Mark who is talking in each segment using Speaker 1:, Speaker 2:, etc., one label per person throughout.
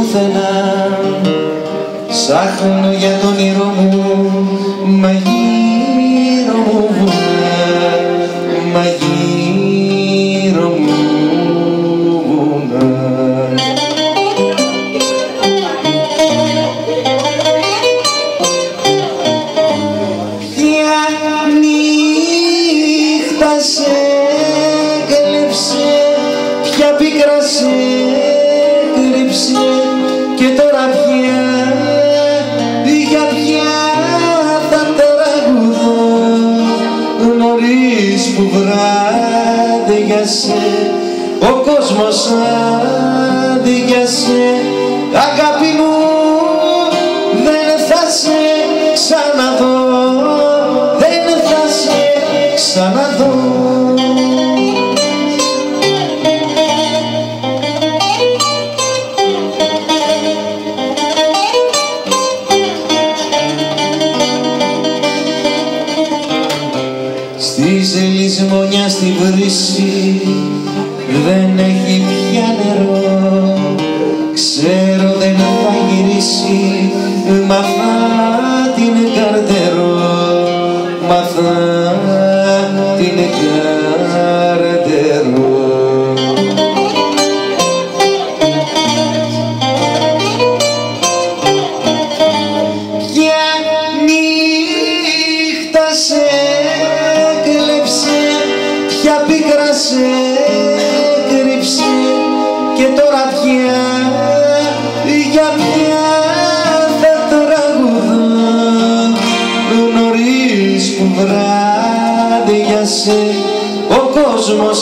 Speaker 1: πουθενά. Ψάχνω για τον όνειρο μου, μα γύρω μου βουνά, μα γύρω μου βουνά. Ποια νύχτα σε έκλεψε, ποια πίκρα σε κρύψε, και τώρα πια για ποια θα τραγουδώ, νωρίς που βράδιασε ο κόσμος άδειασε. Αγάπη μου, δεν θα σε ξαναδώ, δεν θα σε ξαναδώ. Στη λησμονιά στη βρύση δεν έχει πια νερό. Ξέρω δεν θα γυρίσει, μα θα την καρτερώ, μα θα την καρτερώ. Ποια νύχτα σε ποια πίκρα σε κρύψε, και τώρα πια για ποια θα τραγουδώ, νωρίς που βράδιασε ο κόσμος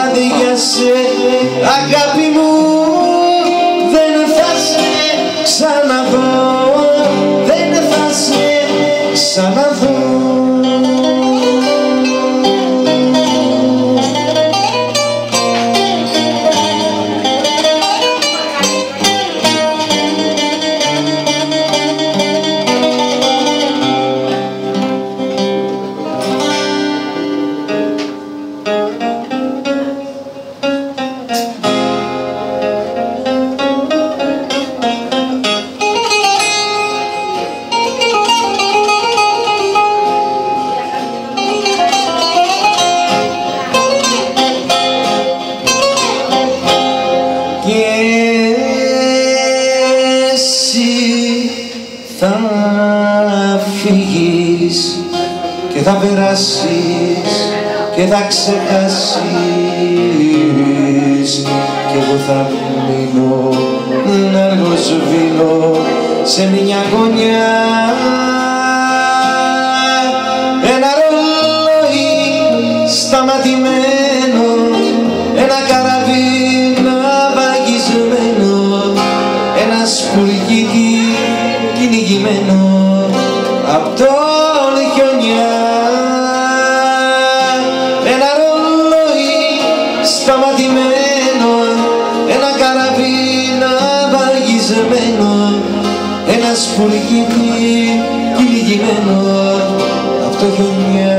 Speaker 1: άδειασε. Αγάπη μου, δεν θα σε ξαναδώ, δεν θα σε ξαναδώ. Θα φύγεις και θα περάσεις και θα ξεχάσεις, κι εγώ θα μείνω να αργοσβήνω σε μια γωνιά. Ένα ρολόι σταματημένο, ένα καράβι ναυαγισμένο, ένα σπουργίτι κυνηγημένο απ' τον χιονιά. Ένα ρολόι σταματημένο, ένα καράβι ναυαγισμένο, ένα σπουργίτι κυνηγημένο απ' τον χιονιά.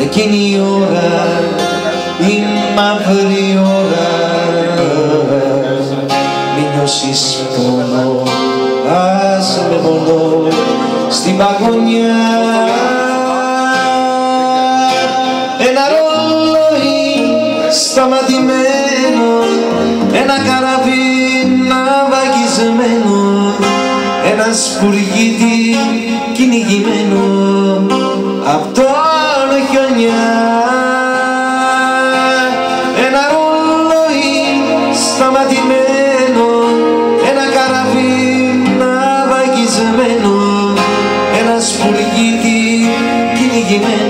Speaker 1: Εκείνη η ώρα, η μαύρη ώρα, μη νιώσεις πόνο, άσε με πόνο στην παγωνιά. Ένα ρολόι σταματημένο, ένα καράβι ναυαγισμένο, ένα σπουργίτι κυνηγημένο απ' τον χιονιά. Ένα ρολόι σταματημένο, ένα καράβι ναυαγισμένο, ένα σπουργίτι κυνηγημένο